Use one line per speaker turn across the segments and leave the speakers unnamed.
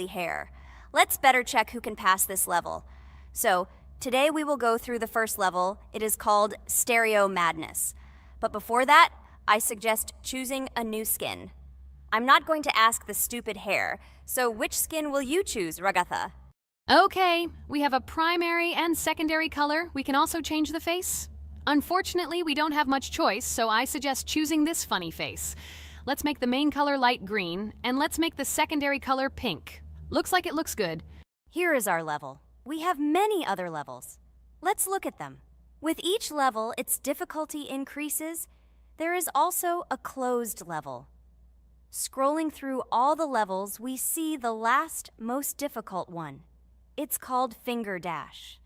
hair. Let's better check who can pass this level. So, today we will go through the first level. It is called Stereo Madness. But before that, I suggest choosing a new skin. I'm not going to ask the stupid hair, so which skin will you choose, Ragatha?
Okay, we have a primary and secondary color. We can also change the face. Unfortunately, we don't have much choice, so I suggest choosing this funny face. Let's make the main color light green, and let's make the secondary color pink. Looks like it looks good.
Here is our level. We have many other levels. Let's look at them. With each level, its difficulty increases. There is also a closed level. Scrolling through all the levels, we see the last, most difficult one. It's called Finger Dash.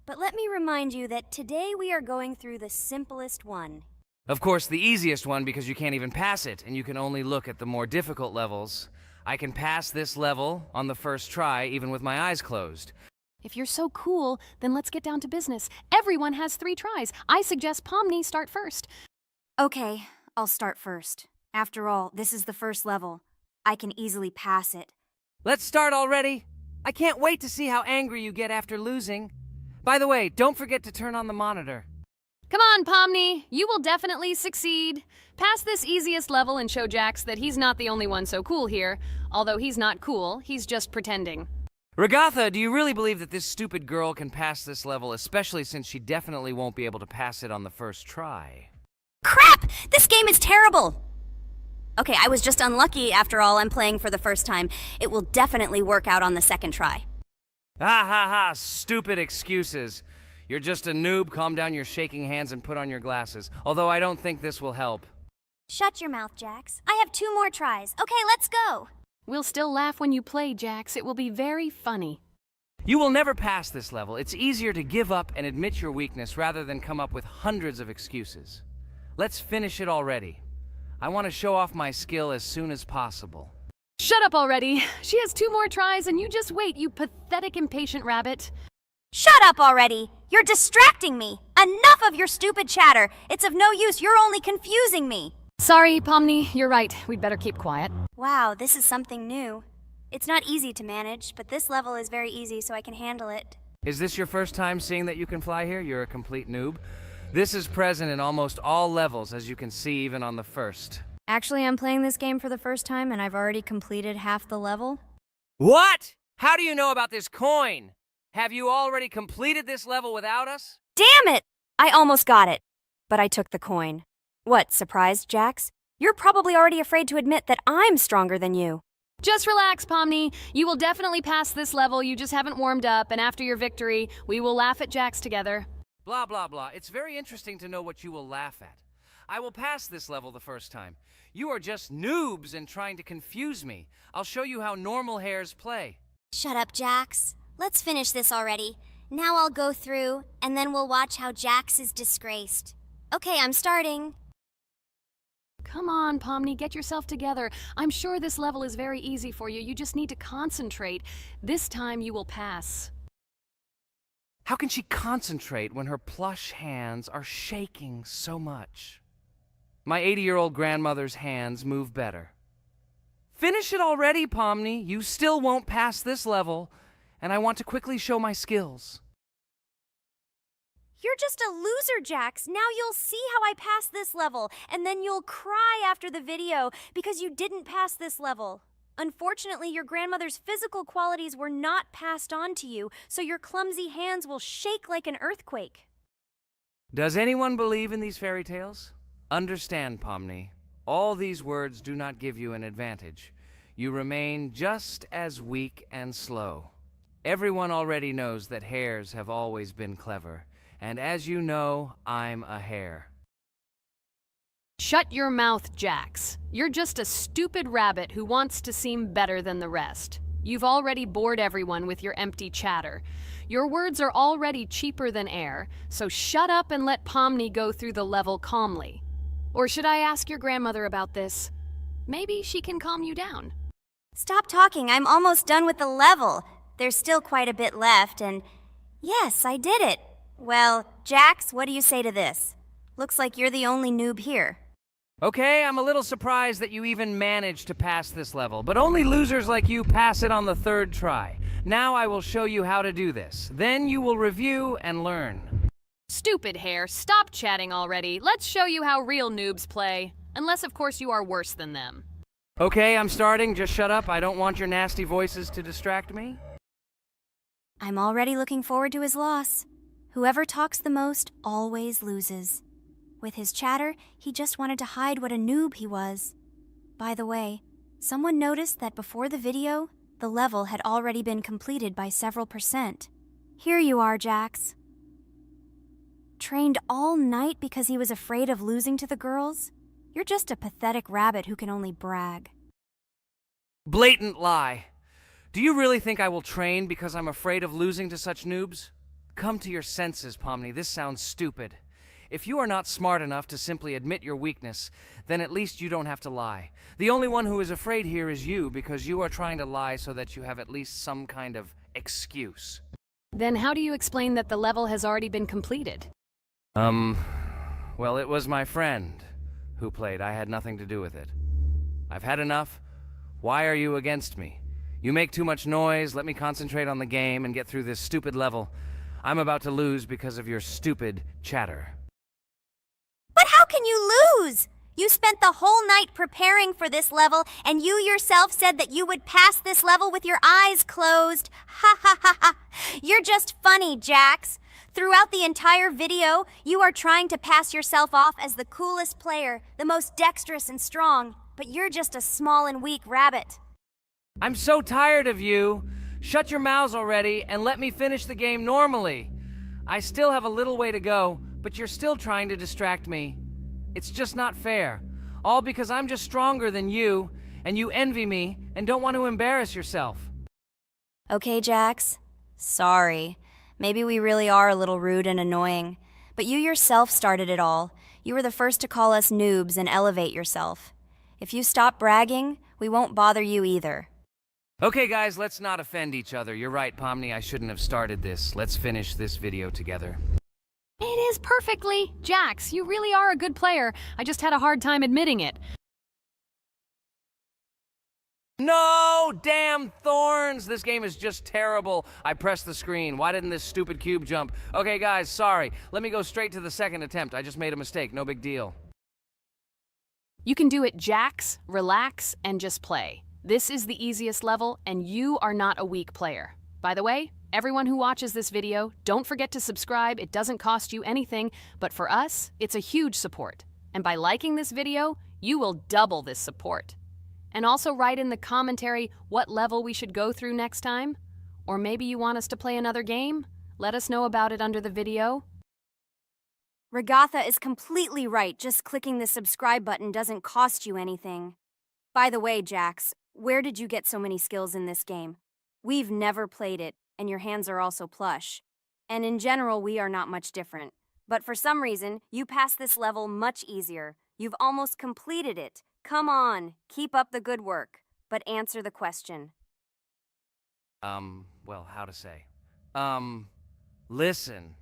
But let me remind you that today we are going through the simplest one.
Of course, the easiest one because you can't even pass it, and you can only look at the more difficult levels. I can pass this level on the first try, even with my eyes closed.
If you're so cool, then let's get down to business. Everyone has 3 tries. I suggest Pomni start first.
Okay, I'll start first. After all, this is the first level. I can easily pass it.
Let's start already! I can't wait to see how angry you get after losing. By the way, don't forget to turn on the monitor.
Come on, Pomni. You will definitely succeed. Pass this easiest level and show Jax that he's not the only one so cool here. Although he's not cool, he's just pretending.
Ragatha, do you really believe that this stupid girl can pass this level, especially since she definitely won't be able to pass it on the first try?
Crap! This game is terrible! Okay, I was just unlucky. After all, I'm playing for the first time. It will definitely work out on the second try.
Ha ha ha, stupid excuses. You're just a noob, calm down your shaking hands and put on your glasses. Although I don't think this will help.
Shut your mouth, Jax. I have 2 more tries. Okay, let's go!
We'll still laugh when you play, Jax. It will be very funny.
You will never pass this level. It's easier to give up and admit your weakness rather than come up with hundreds of excuses. Let's finish it already. I want to show off my skill as soon as possible.
Shut up already. She has 2 more tries and you just wait, you pathetic impatient rabbit.
Shut up already! You're distracting me! Enough of your stupid chatter! It's of no use, you're only confusing me!
Sorry, Pomni, you're right. We'd better keep quiet.
Wow, this is something new. It's not easy to manage, but this level is very easy, so I can handle it.
Is this your first time seeing that you can fly here? You're a complete noob. This is present in almost all levels, as you can see even on the first.
Actually, I'm playing this game for the first time, and I've already completed half the level.
What? How do you know about this coin? Have you already completed this level without us?
Damn it! I almost got it, but I took the coin. What, surprised, Jax? You're probably already afraid to admit that I'm stronger than you.
Just relax, Pomni. You will definitely pass this level, you just haven't warmed up, and after your victory, we will laugh at Jax together.
Blah, blah, blah. It's very interesting to know what you will laugh at. I will pass this level the first time. You are just noobs and trying to confuse me. I'll show you how normal hares play.
Shut up, Jax. Let's finish this already. Now I'll go through, and then we'll watch how Jax is disgraced. Okay, I'm starting.
Come on, Pomni, get yourself together. I'm sure this level is very easy for you. You just need to concentrate. This time you will pass.
How can she concentrate when her plush hands are shaking so much? My 80-year-old grandmother's hands move better. Finish it already, Pomni. You still won't pass this level, and I want to quickly show my skills.
You're just a loser, Jax. Now you'll see how I pass this level, and then you'll cry after the video because you didn't pass this level. Unfortunately, your grandmother's physical qualities were not passed on to you, so your clumsy hands will shake like an earthquake.
Does anyone believe in these fairy tales? Understand, Pomni. All these words do not give you an advantage. You remain just as weak and slow. Everyone already knows that hares have always been clever. And as you know, I'm a hare.
Shut your mouth, Jax. You're just a stupid rabbit who wants to seem better than the rest. You've already bored everyone with your empty chatter. Your words are already cheaper than air, so shut up and let Pomni go through the level calmly. Or should I ask your grandmother about this? Maybe she can calm you down.
Stop talking. I'm almost done with the level. There's still quite a bit left, and yes, I did it. Well, Jax, what do you say to this? Looks like you're the only noob here.
Okay, I'm a little surprised that you even managed to pass this level, but only losers like you pass it on the third try. Now I will show you how to do this. Then you will review and learn.
Stupid hair, stop chatting already. Let's show you how real noobs play. Unless, of course, you are worse than them.
Okay, I'm starting. Just shut up. I don't want your nasty voices to distract me.
I'm already looking forward to his loss. Whoever talks the most always loses. With his chatter, he just wanted to hide what a noob he was. By the way, someone noticed that before the video, the level had already been completed by several %. Here you are, Jax. Trained all night because he was afraid of losing to the girls? You're just a pathetic rabbit who can only brag.
Blatant lie. Do you really think I will train because I'm afraid of losing to such noobs? Come to your senses, Pomni. This sounds stupid. If you are not smart enough to simply admit your weakness, then at least you don't have to lie. The only one who is afraid here is you, because you are trying to lie so that you have at least some kind of excuse.
Then how do you explain that the level has already been completed?
Well, it was my friend who played. I had nothing to do with it. I've had enough. Why are you against me? You make too much noise. Let me concentrate on the game and get through this stupid level. I'm about to lose because of your stupid chatter.
But how can you lose? You spent the whole night preparing for this level, and you yourself said that you would pass this level with your eyes closed. Ha ha ha ha. You're just funny, Jax. Throughout the entire video, you are trying to pass yourself off as the coolest player, the most dexterous and strong, but you're just a small and weak rabbit.
I'm so tired of you. Shut your mouths already and let me finish the game normally. I still have a little way to go, but you're still trying to distract me. It's just not fair. All because I'm just stronger than you, and you envy me and don't want to embarrass yourself.
Okay, Jax. Sorry. Maybe we really are a little rude and annoying. But you yourself started it all. You were the first to call us noobs and elevate yourself. If you stop bragging, we won't bother you either.
Okay, guys, let's not offend each other. You're right, Pomni, I shouldn't have started this. Let's finish this video together.
It is perfectly. Jax, you really are a good player. I just had a hard time admitting it.
No! Damn thorns! This game is just terrible. I pressed the screen. Why didn't this stupid cube jump? Okay, guys, sorry. Let me go straight to the second attempt. I just made a mistake. No big deal.
You can do it, Jax, relax, and just play. This is the easiest level, and you are not a weak player. By the way, everyone who watches this video, don't forget to subscribe. It doesn't cost you anything, but for us, it's a huge support. And by liking this video, you will double this support. And also write in the commentary what level we should go through next time. Or maybe you want us to play another game? Let us know about it under the video.
Regatha is completely right. Just clicking the subscribe button doesn't cost you anything. By the way, Jax, where did you get so many skills in this game? We've never played it, and your hands are also plush. And in general, we are not much different. But for some reason, you passed this level much easier. You've almost completed it. Come on, keep up the good work, but answer the question.
Well, how to say? Listen.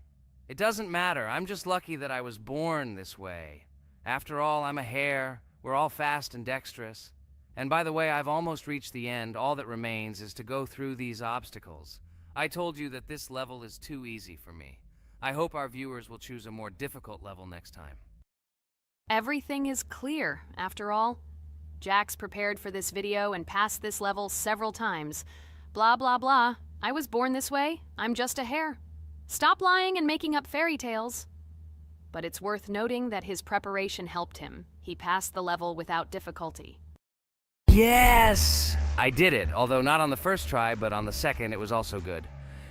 It doesn't matter. I'm just lucky that I was born this way. After all, I'm a hare. We're all fast and dexterous. And by the way, I've almost reached the end. All that remains is to go through these obstacles. I told you that this level is too easy for me. I hope our viewers will choose a more difficult level next time.
Everything is clear, after all. Jax prepared for this video and passed this level several times. Blah, blah, blah. I was born this way. I'm just a hare. Stop lying and making up fairy tales. But it's worth noting that his preparation helped him. He passed the level without difficulty.
Yes! I did it, although not on the first try, but on the second it was also good.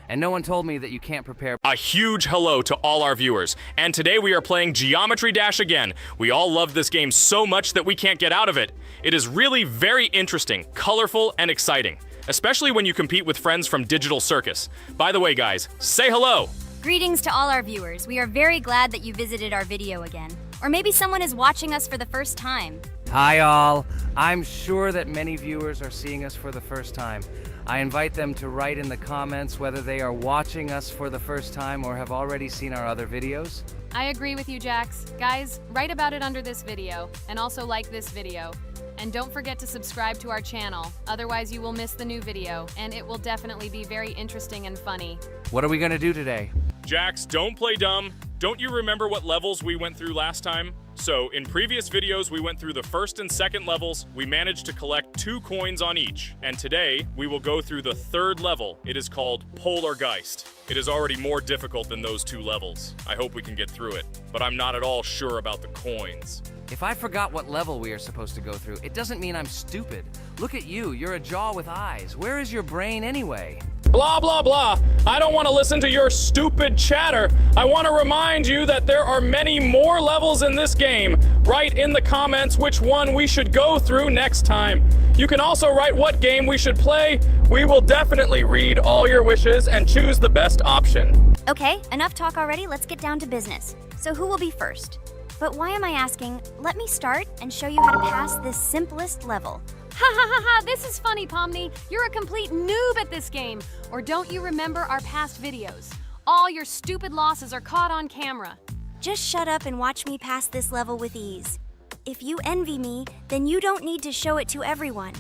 And no one told me that you can't prepare.
A huge hello to all our viewers. And today we are playing Geometry Dash again. We all love this game so much that we can't get out of it. It is really very interesting, colorful, and exciting. Especially when you compete with friends from Digital Circus. By the way, guys, say hello!
Greetings to all our viewers. We are very glad that you visited our video again. Or maybe someone is watching us for the first time.
Hi all. I'm sure that many viewers are seeing us for the first time. I invite them to write in the comments whether they are watching us for the first time or have already seen our other videos.
I agree with you, Jax. Guys, write about it under this video, and also like this video. And don't forget to subscribe to our channel, otherwise you will miss the new video, and it will definitely be very interesting and funny.
What are we gonna do today?
Jax, don't play dumb. Don't you remember what levels we went through last time? So, in previous videos, we went through the first and second levels. We managed to collect 2 coins on each. And today, we will go through the 3rd level. It is called Polargeist. It is already more difficult than those 2 levels. I hope we can get through it, but I'm not at all sure about the coins.
If I forgot what level we are supposed to go through, it doesn't mean I'm stupid. Look at you, you're a jaw with eyes. Where is your brain anyway?
Blah, blah, blah. I don't want to listen to your stupid chatter. I want to remind you that there are many more levels in this game. Write in the comments which one we should go through next time. You can also write what game we should play. We will definitely read all your wishes and choose the best option.
Okay, enough talk already. Let's get down to business. So who will be first? But why am I asking? Let me start and show you how to pass this simplest level.
Ha ha ha ha, this is funny, Pomni. You're a complete noob at this game. Or don't you remember our past videos? All your stupid losses are caught on camera.
Just shut up and watch me pass this level with ease. If you envy me, then you don't need to show it to everyone.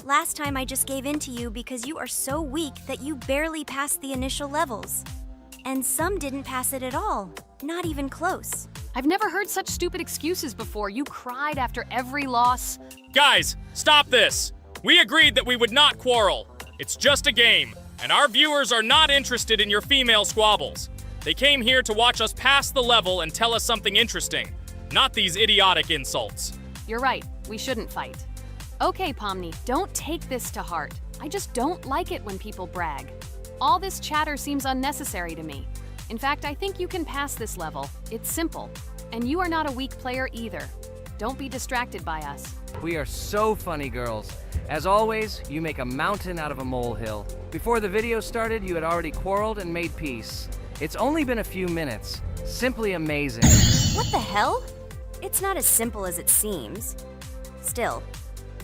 Last time I just gave in to you because you are so weak that you barely passed the initial levels. And some didn't pass it at all, not even close.
I've never heard such stupid excuses before. You cried after every loss.
Guys, stop this. We agreed that we would not quarrel. It's just a game, and our viewers are not interested in your female squabbles. They came here to watch us pass the level and tell us something interesting, not these idiotic insults.
You're right, we shouldn't fight. Okay, Pomni, don't take this to heart. I just don't like it when people brag. All this chatter seems unnecessary to me. In fact, I think you can pass this level. It's simple. And you are not a weak player either. Don't be distracted by us.
We are so funny, girls. As always, you make a mountain out of a molehill. Before the video started, you had already quarreled and made peace. It's only been a few minutes. Simply amazing.
What the hell? It's not as simple as it seems. Still,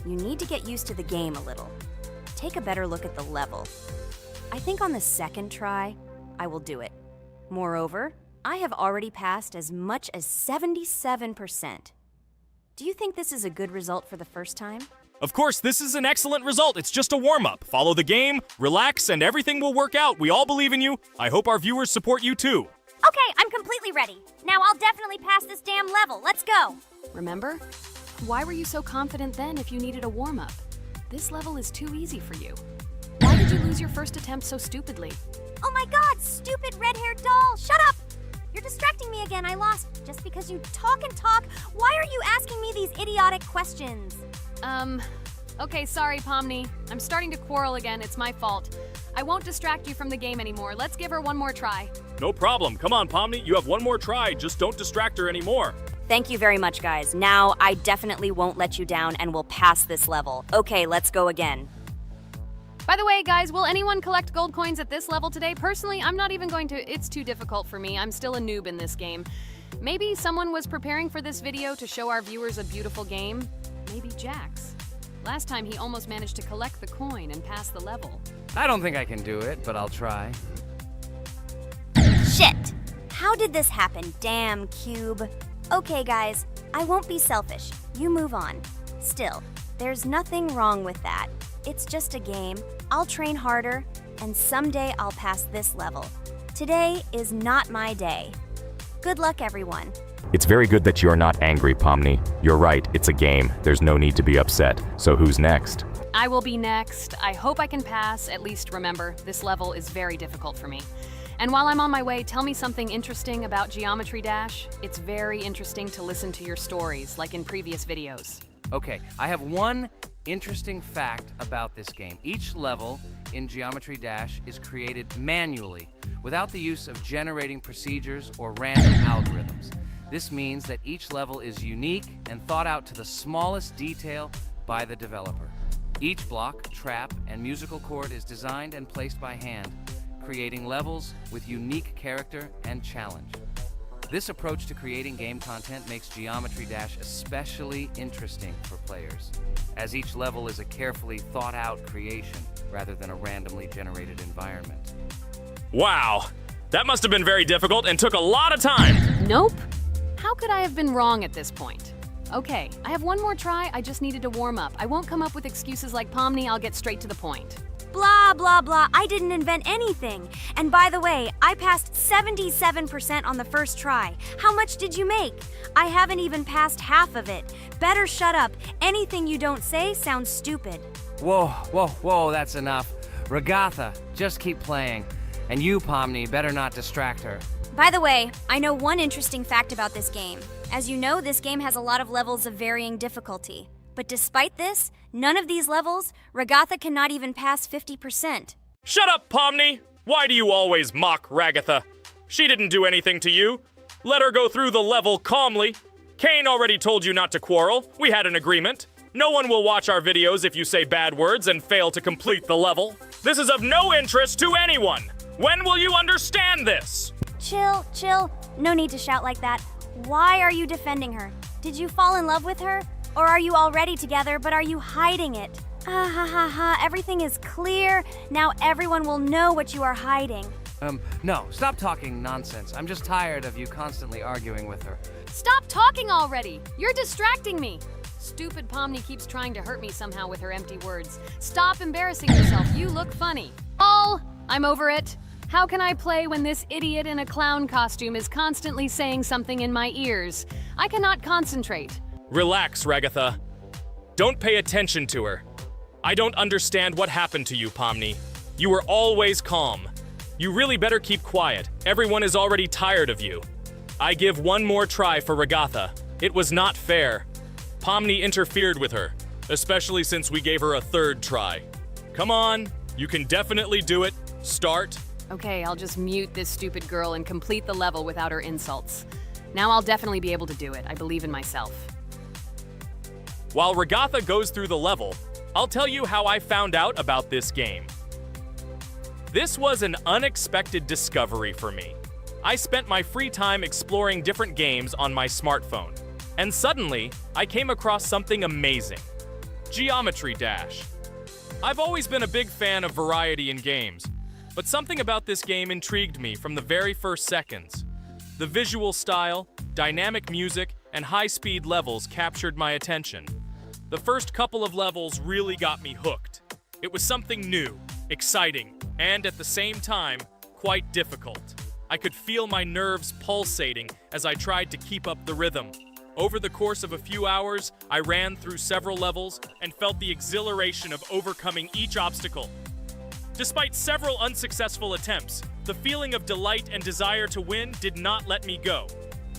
you need to get used to the game a little. Take a better look at the level. I think on the second try, I will do it. Moreover, I have already passed as much as 77%. Do you think this is a good result for the first time?
Of course, this is an excellent result. It's just a warm-up. Follow the game, relax, and everything will work out. We all believe in you. I hope our viewers support you too.
Okay, I'm completely ready. Now I'll definitely pass this damn level. Let's go.
Remember? Why were you so confident then if you needed a warm-up? This level is too easy for you. Why did you lose your first attempt so stupidly?
Oh my god, stupid red-haired doll! Shut up! You're distracting me again. I lost. Just because you talk and talk, why are you asking me these idiotic questions?
Okay, sorry, Pomni. I'm starting to quarrel again. It's my fault. I won't distract you from the game anymore. Let's give her one more try.
No problem. Come on, Pomni. You have one more try. Just don't distract her anymore.
Thank you very much, guys. Now I definitely won't let you down and will pass this level. Okay, let's go again.
By the way, guys, will anyone collect gold coins at this level today? Personally, I'm not even going to. It's too difficult for me. I'm still a noob in this game. Maybe someone was preparing for this video to show our viewers a beautiful game. Maybe Jax. Last time he almost managed to collect the coin and pass the level.
I don't think I can do it, but I'll try.
Shit! How did this happen? Damn, Cube. Okay, guys, I won't be selfish. You move on. Still, there's nothing wrong with that. It's just a game. I'll train harder, and someday I'll pass this level. Today is not my day. Good luck, everyone.
It's very good that you're not angry, Pomni. You're right, it's a game. There's no need to be upset. So who's next?
I will be next. I hope I can pass. At least remember, this level is very difficult for me. And while I'm on my way, tell me something interesting about Geometry Dash. It's very interesting to listen to your stories, like in previous videos.
Okay, I have one interesting fact about this game. Each level in Geometry Dash is created manually, without the use of generating procedures or random algorithms. This means that each level is unique and thought out to the smallest detail by the developer. Each block, trap, and musical chord is designed and placed by hand, creating levels with unique character and challenge. This approach to creating game content makes Geometry Dash especially interesting for players, as each level is a carefully thought-out creation rather than a randomly generated environment.
Wow, that must have been very difficult and took a lot of time.
Nope. How could I have been wrong at this point? Okay, I have one more try. I just needed to warm up. I won't come up with excuses like Pomni. I'll get straight to the point.
Blah, blah, blah. I didn't invent anything. And by the way, I passed 77% on the first try. How much did you make? I haven't even passed half of it. Better shut up. Anything you don't say sounds stupid.
Whoa, whoa, whoa, that's enough. Regatha, just keep playing. And you, Pomni, better not distract her.
By the way, I know one interesting fact about this game. As you know, this game has a lot of levels of varying difficulty. But despite this, none of these levels, Regatha cannot even pass 50%.
Shut up, Pomni! Why do you always mock Ragatha? She didn't do anything to you. Let her go through the level calmly. Kane already told you not to quarrel. We had an agreement. No one will watch our videos if you say bad words and fail to complete the level. This is of no interest to anyone. When will you understand this?
Chill. No need to shout like that. Why are you defending her? Did you fall in love with her? Or are you already together, but are you hiding it? Ha, everything is clear. Now everyone will know what you are hiding.
No, stop talking nonsense. I'm just tired of you constantly arguing with her.
Stop talking already! You're distracting me! Stupid Pomni keeps trying to hurt me somehow with her empty words. Stop embarrassing yourself. You look funny. I'm over it. How can I play when this idiot in a clown costume is constantly saying something in my ears? I cannot concentrate.
Relax, Ragatha. Don't pay attention to her. I don't understand what happened to you, Pomni. You were always calm. You really better keep quiet. Everyone is already tired of you. I give one more try for Ragatha. It was not fair. Pomni interfered with her, especially since we gave her a third try. Come on, you can definitely do it. Start.
Okay, I'll just mute this stupid girl and complete the level without her insults. Now I'll definitely be able to do it. I believe in myself.
While Ragatha goes through the level, I'll tell you how I found out about this game. This was an unexpected discovery for me. I spent my free time exploring different games on my smartphone, and suddenly, I came across something amazing. Geometry Dash. I've always been a big fan of variety in games, but something about this game intrigued me from the very first seconds. The visual style, dynamic music, and high-speed levels captured my attention. The first couple of levels really got me hooked. It was something new, exciting, and at the same time, quite difficult. I could feel my nerves pulsating as I tried to keep up the rhythm. Over the course of a few hours, I ran through several levels and felt the exhilaration of overcoming each obstacle. Despite several unsuccessful attempts, the feeling of delight and desire to win did not let me go.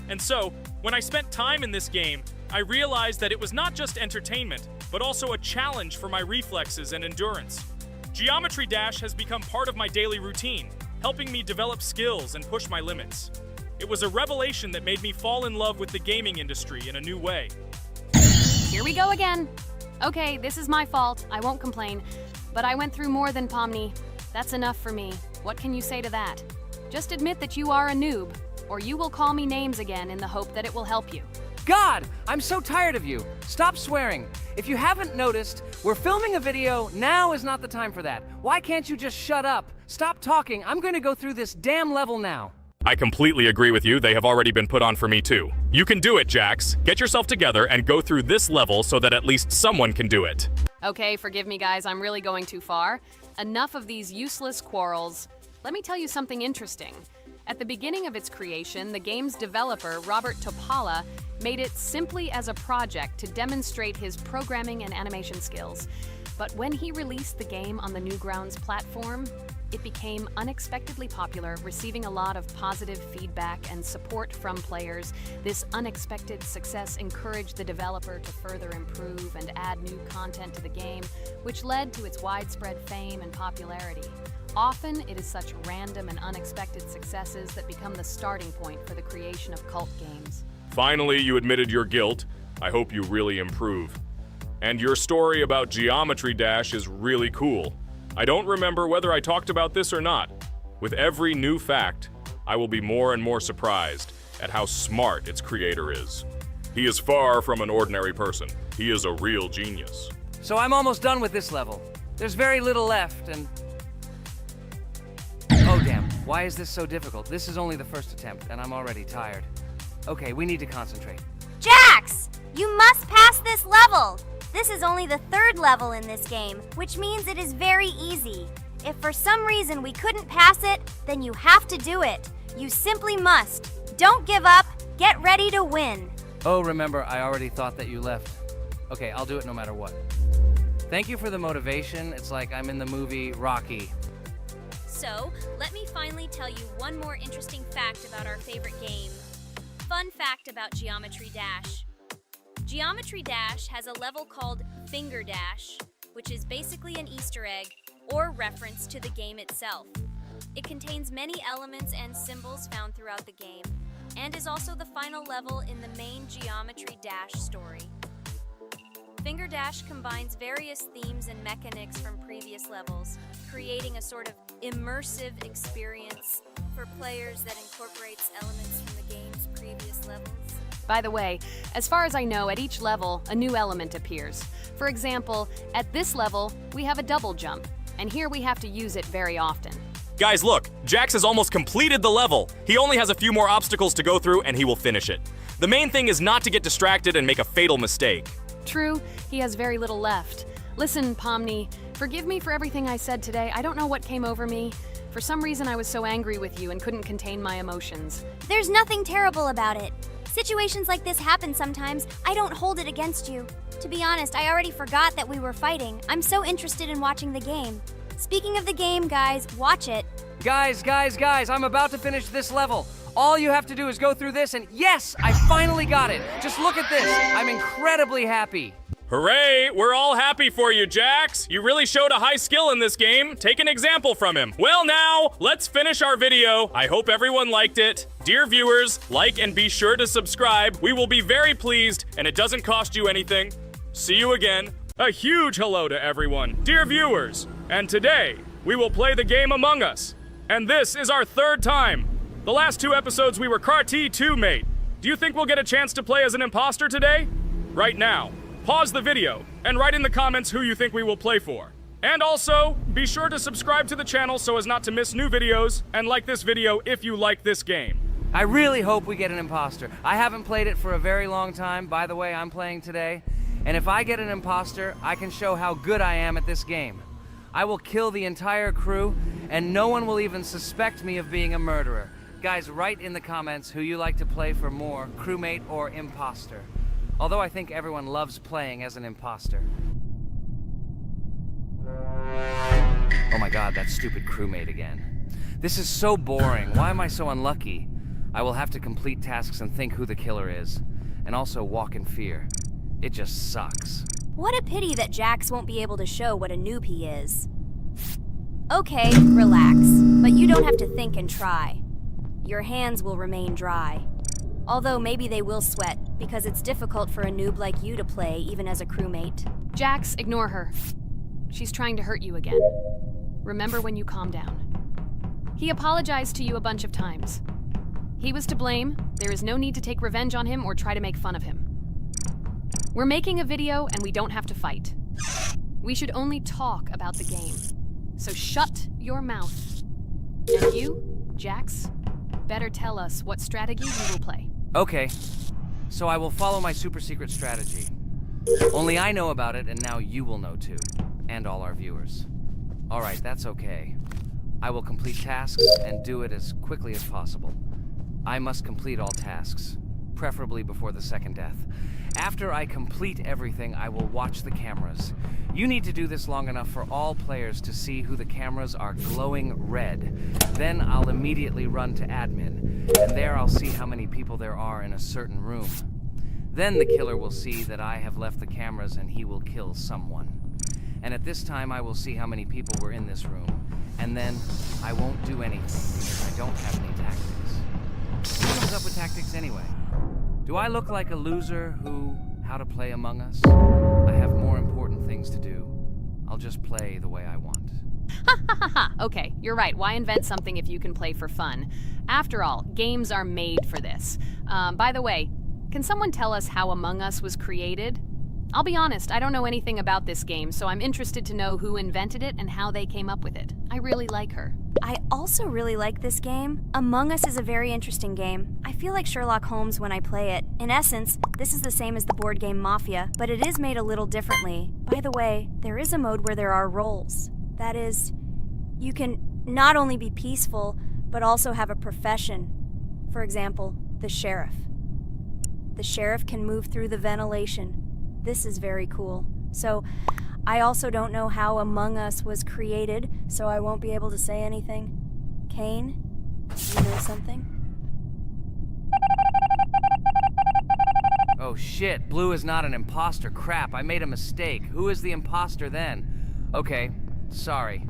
And so, when I spent time in this game, I realized that it was not just entertainment, but also a challenge for my reflexes and endurance. Geometry Dash has become part of my daily routine, helping me develop skills and push my limits. It was a revelation that made me fall in love with the gaming industry in a new way.
Here we go again. Okay, this is my fault. I won't complain. But I went through more than Pomni. That's enough for me. What can you say to that? Just admit that you are a noob, or you will call me names again in the hope that it will help you.
God, I'm so tired of you. Stop swearing. If you haven't noticed, we're filming a video. Now is not the time for that. Why can't you just shut up? Stop talking. I'm going to go through this damn level now.
I completely agree with you. They have already been put on for me too. You can do it, Jax. Get yourself together and go through this level so that at least someone can do it.
Okay, forgive me guys, I'm really going too far. Enough of these useless quarrels. Let me tell you something interesting. At the beginning of its creation, the game's developer, Robert Topala, made it simply as a project to demonstrate his programming and animation skills. But when he released the game on the Newgrounds platform, it became unexpectedly popular, receiving a lot of positive feedback and support from players. This unexpected success encouraged the developer to further improve and add new content to the game, which led to its widespread fame and popularity. Often, it is such random and unexpected successes that become the starting point for the creation of cult games.
Finally, you admitted your guilt. I hope you really improve. And your story about Geometry Dash is really cool. I don't remember whether I talked about this or not. With every new fact, I will be more and more surprised at how smart its creator is. He is far from an ordinary person. He is a real genius.
So I'm almost done with this level. There's very little left, and... Oh, damn. Why is this so difficult? This is only the first attempt, and I'm already tired. Okay, we need to concentrate.
Jax! You must pass this level! This is only the third level in this game, which means it is very easy. If for some reason we couldn't pass it, then you have to do it. You simply must. Don't give up. Get ready to win.
Oh, remember, I already thought that you left. Okay, I'll do it no matter what. Thank you for the motivation. It's like I'm in the movie Rocky.
So, let me finally tell you one more interesting fact about our favorite game. Fun fact about Geometry Dash. Geometry Dash has a level called Finger Dash, which is basically an Easter egg or reference to the game itself. It contains many elements and symbols found throughout the game, and is also the final level in the main Geometry Dash story. Finger Dash combines various themes and mechanics from previous levels, creating a sort of immersive experience for players that incorporates elements from the game's previous levels.
By the way, as far as I know, at each level, a new element appears. For example, at this level, we have a double jump, and here we have to use it very often.
Guys, look, Jax has almost completed the level. He only has a few more obstacles to go through and he will finish it. The main thing is not to get distracted and make a fatal mistake.
True, he has very little left. Listen, Pomni, forgive me for everything I said today. I don't know what came over me. For some reason, I was so angry with you and couldn't contain my emotions.
There's nothing terrible about it. Situations like this happen sometimes. I don't hold it against you. To be honest, I already forgot that we were fighting. I'm so interested in watching the game. Speaking of the game, guys, watch it.
Guys, I'm about to finish this level. All you have to do is go through this, and yes, I finally got it. Just look at this. I'm incredibly happy.
Hooray! We're all happy for you, Jax. You really showed a high skill in this game. Take an example from him. Well, now, let's finish our video. I hope everyone liked it. Dear viewers, like and be sure to subscribe. We will be very pleased, and it doesn't cost you anything. See you again. A huge hello to everyone, dear viewers. And today, we will play the game Among Us. And this is our third time. The last 2 episodes, we were CAR-T 2 mate. Do you think we'll get a chance to play as an imposter today? Right now. Pause the video and write in the comments who you think we will play for. And also, be sure to subscribe to the channel so as not to miss new videos, and like this video if you like this game.
I really hope we get an imposter. I haven't played it for a very long time. By the way, I'm playing today. And if I get an imposter, I can show how good I am at this game. I will kill the entire crew, and no one will even suspect me of being a murderer. Guys, write in the comments who you like to play for more, crewmate or imposter. Although I think everyone loves playing as an imposter. Oh my god, that stupid crewmate again. This is so boring. Why am I so unlucky? I will have to complete tasks and think who the killer is. And also walk in fear. It just sucks.
What a pity that Jax won't be able to show what a noob he is. Okay, relax. But you don't have to think and try. Your hands will remain dry. Although maybe they will sweat, because it's difficult for a noob like you to play, even as a crewmate.
Jax, ignore her. She's trying to hurt you again. Remember when you calm down. He apologized to you a bunch of times. He was to blame. There is no need to take revenge on him or try to make fun of him. We're making a video and we don't have to fight. We should only talk about the game. So shut your mouth. And you, Jax, better tell us what strategy you will play.
Okay, so I will follow my super secret strategy. Only I know about it, and now you will know too. And all our viewers. Alright, that's okay. I will complete tasks and do it as quickly as possible. I must complete all tasks, preferably before the second death. After I complete everything, I will watch the cameras. You need to do this long enough for all players to see who the cameras are glowing red. Then I'll immediately run to admin, and there I'll see how many people there are in a certain room. Then the killer will see that I have left the cameras and he will kill someone. And at this time I will see how many people were in this room. And then I won't do anything because I don't have any tactics. Who comes up with tactics anyway? Do I look like a loser how to play Among Us? I have more important things to do. I'll just play the way I want.
Ha ha ha ha! Okay, you're right. Why invent something if you can play for fun? After all, games are made for this. By the way, can someone tell us how Among Us was created? I'll be honest, I don't know anything about this game, so I'm interested to know who invented it and how they came up with it. I really like her.
I also really like this game. Among Us is a very interesting game. I feel like Sherlock Holmes when I play it. In essence, this is the same as the board game Mafia, but it is made a little differently. By the way, there is a mode where there are roles. That is, you can not only be peaceful, but also have a profession. For example, the sheriff. The sheriff can move through the ventilation. This is very cool. So, I also don't know how Among Us was created, so I won't be able to say anything. Kane, you know something?
Oh shit, Blue is not an imposter. Crap, I made a mistake. Who is the imposter then? Okay, sorry.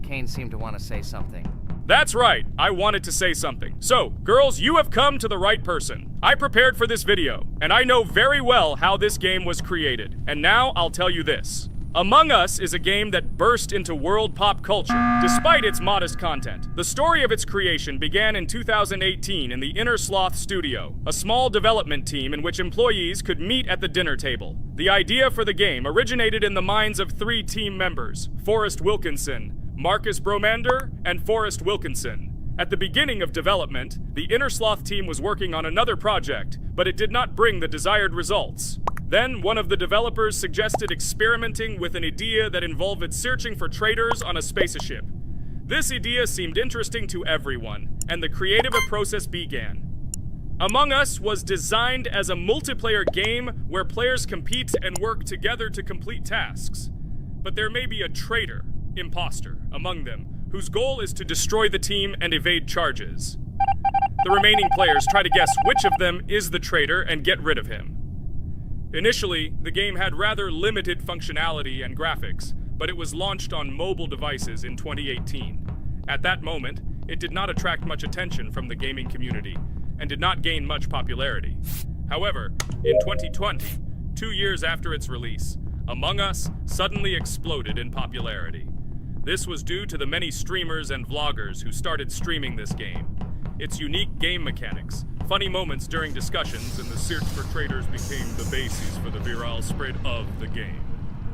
Kane seemed to want to say something.
That's right, I wanted to say something. So, girls, you have come to the right person. I prepared for this video, and I know very well how this game was created. And now I'll tell you this. Among Us is a game that burst into world pop culture, despite its modest content. The story of its creation began in 2018 in the Inner Sloth Studio, a small development team in which employees could meet at the dinner table. The idea for the game originated in the minds of 3 team members, Forrest Wilkinson, Marcus Bromander, and Forrest Wilkinson. At the beginning of development, the Inner Sloth team was working on another project, but it did not bring the desired results. Then, one of the developers suggested experimenting with an idea that involved searching for traitors on a spaceship. This idea seemed interesting to everyone, and the creative process began. Among Us was designed as a multiplayer game where players compete and work together to complete tasks. But there may be a traitor, imposter, among them, whose goal is to destroy the team and evade charges. The remaining players try to guess which of them is the traitor and get rid of him. Initially, the game had rather limited functionality and graphics, but it was launched on mobile devices in 2018. At that moment, it did not attract much attention from the gaming community, and did not gain much popularity. However, in 2020, 2 years after its release, Among Us suddenly exploded in popularity. This was due to the many streamers and vloggers who started streaming this game. Its unique game mechanics, funny moments during discussions, and the search for traitors became the basis for the viral spread of the game.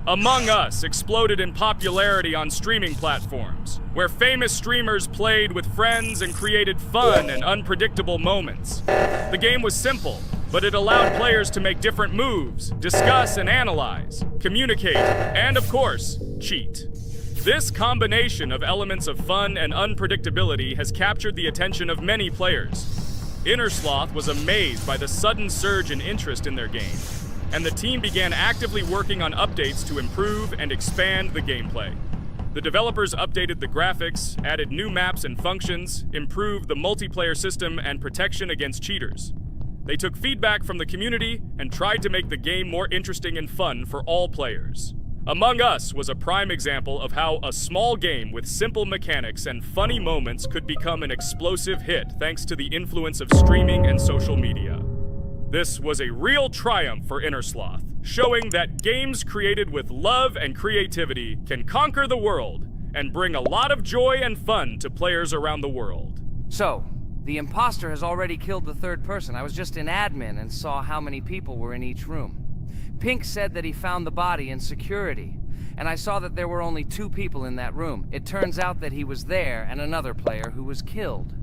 Among Us exploded in popularity on streaming platforms, where famous streamers played with friends and created fun and unpredictable moments. The game was simple, but it allowed players to make different moves, discuss and analyze, communicate, and of course, cheat. This combination of elements of fun and unpredictability has captured the attention of many players. Inner Sloth was amazed by the sudden surge in interest in their game, and the team began actively working on updates to improve and expand the gameplay. The developers updated the graphics, added new maps and functions, improved the multiplayer system and protection against cheaters. They took feedback from the community and tried to make the game more interesting and fun for all players. Among Us was a prime example of how a small game with simple mechanics and funny moments could become an explosive hit thanks to the influence of streaming and social media. This was a real triumph for Inner Sloth, showing that games created with love and creativity can conquer the world and bring a lot of joy and fun to players around the world.
So, the imposter has already killed the third person. I was just in admin and saw how many people were in each room. Pink said that he found the body in security, and I saw that there were only 2 people in that room. It turns out that he was there and another player who was killed.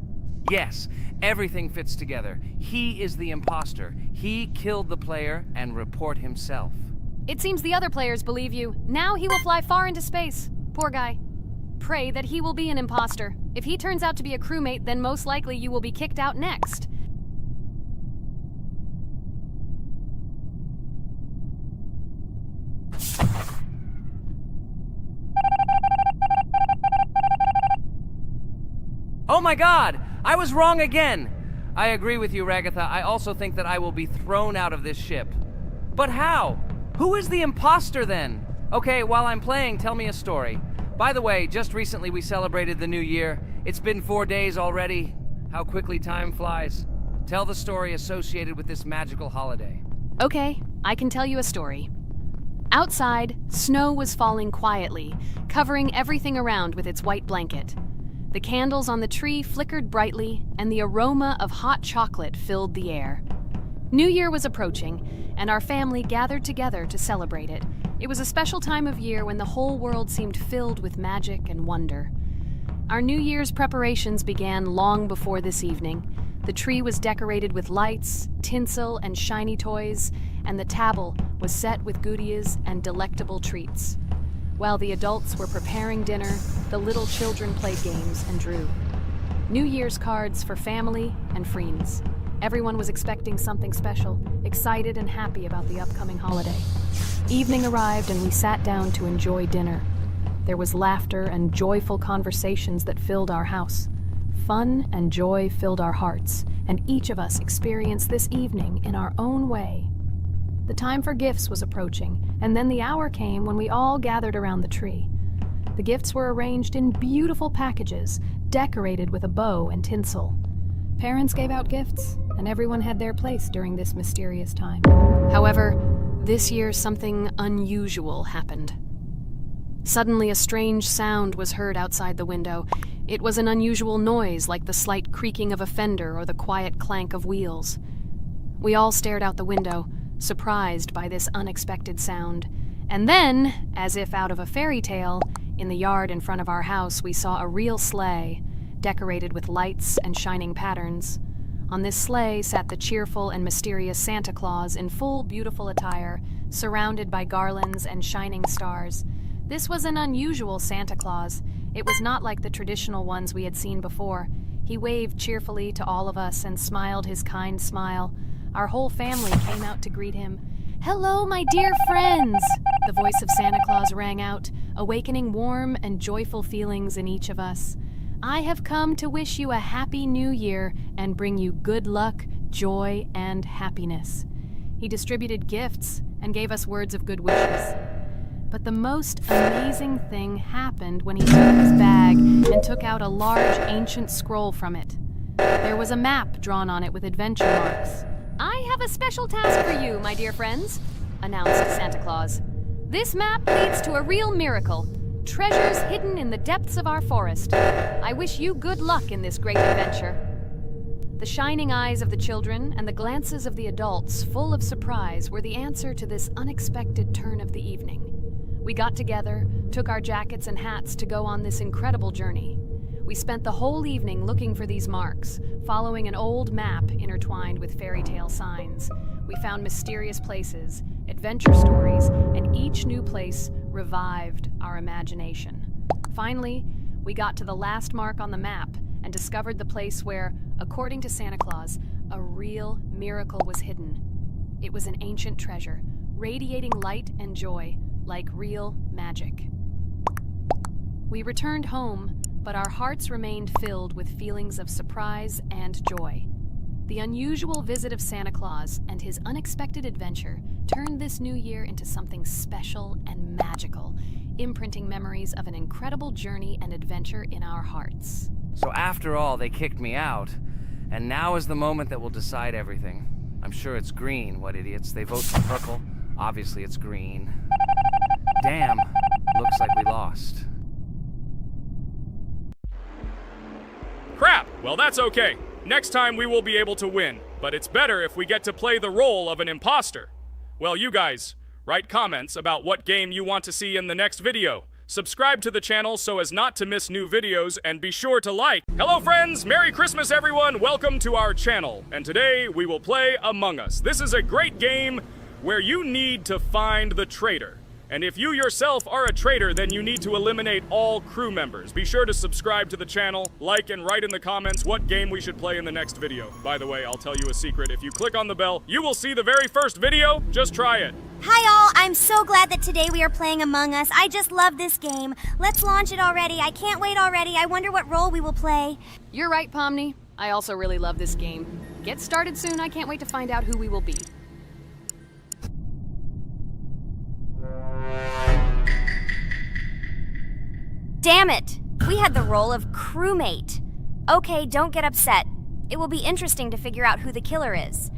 Yes, everything fits together. He is the imposter. He killed the player and report himself.
It seems the other players believe you. Now he will fly far into space. Poor guy. Pray that he will be an imposter. If he turns out to be a crewmate, then most likely you will be kicked out next.
Oh my god! I was wrong again! I agree with you, Ragatha. I also think that I will be thrown out of this ship. But how? Who is the imposter then? Okay, while I'm playing, tell me a story. By the way, just recently we celebrated the new year. It's been 4 days already. How quickly time flies. Tell the story associated with this magical holiday.
Okay, I can tell you a story. Outside, snow was falling quietly, covering everything around with its white blanket. The candles on the tree flickered brightly, and the aroma of hot chocolate filled the air. New Year was approaching, and our family gathered together to celebrate it. It was a special time of year when the whole world seemed filled with magic and wonder. Our New Year's preparations began long before this evening. The tree was decorated with lights, tinsel, and shiny toys, and the table was set with goodies and delectable treats. While the adults were preparing dinner, the little children played games and drew. New Year's cards for family and friends. Everyone was expecting something special, excited and happy about the upcoming holiday. Evening arrived and we sat down to enjoy dinner. There was laughter and joyful conversations that filled our house. Fun and joy filled our hearts, and each of us experienced this evening in our own way. The time for gifts was approaching, and then the hour came when we all gathered around the tree. The gifts were arranged in beautiful packages, decorated with a bow and tinsel. Parents gave out gifts, and everyone had their place during this mysterious time. However, this year something unusual happened. Suddenly a strange sound was heard outside the window. It was an unusual noise, like the slight creaking of a fender or the quiet clank of wheels. We all stared out the window, surprised by this unexpected sound. And then, as if out of a fairy tale, in the yard in front of our house we saw a real sleigh, decorated with lights and shining patterns. On this sleigh sat the cheerful and mysterious Santa Claus in full beautiful attire, surrounded by garlands and shining stars. This was an unusual Santa Claus. It was not like the traditional ones we had seen before. He waved cheerfully to all of us and smiled his kind smile. Our whole family came out to greet him. "Hello, my dear friends!" The voice of Santa Claus rang out, awakening warm and joyful feelings in each of us. "I have come to wish you a happy new year and bring you good luck, joy, and happiness." He distributed gifts and gave us words of good wishes. But the most amazing thing happened when he took his bag and took out a large ancient scroll from it. There was a map drawn on it with adventure marks. "I have a special task for you, my dear friends," announced Santa Claus. "This map leads to a real miracle. Treasures hidden in the depths of our forest. I wish you good luck in this great adventure." The shining eyes of the children and the glances of the adults, full of surprise, were the answer to this unexpected turn of the evening. We got together, took our jackets and hats to go on this incredible journey. We spent the whole evening looking for these marks, following an old map intertwined with fairy tale signs. We found mysterious places, adventure stories, and each new place revived our imagination. Finally, we got to the last mark on the map and discovered the place where, according to Santa Claus, a real miracle was hidden. It was an ancient treasure, radiating light and joy, like real magic. We returned home, but our hearts remained filled with feelings of surprise and joy. The unusual visit of Santa Claus and his unexpected adventure turned this new year into something special and magical, imprinting memories of an incredible journey and adventure in our hearts.
So after all, they kicked me out, and now is the moment that will decide everything. I'm sure it's green, what idiots. They vote for purple. Obviously it's green. Damn, looks like we lost.
Crap! Well, that's okay. Next time we will be able to win, but it's better if we get to play the role of an imposter. Well, you guys, write comments about what game you want to see in the next video. Subscribe to the channel so as not to miss new videos, and be sure to like. Hello friends, Merry Christmas everyone, welcome to our channel, and today we will play Among Us. This is a great game where you need to find the traitor. And if you yourself are a traitor, then you need to eliminate all crew members. Be sure to subscribe to the channel, like, and write in the comments what game we should play in the next video. By the way, I'll tell you a secret. If you click on the bell, you will see the very first video. Just try it.
Hi all, I'm so glad that today we are playing Among Us. I just love this game. Let's launch it already. I can't wait already. I wonder what role we will play.
You're right, Pomni. I also really love this game. Get started soon. I can't wait to find out who we will be.
Damn it! We had the role of crewmate. Okay, don't get upset. It will be interesting to figure out who the killer is.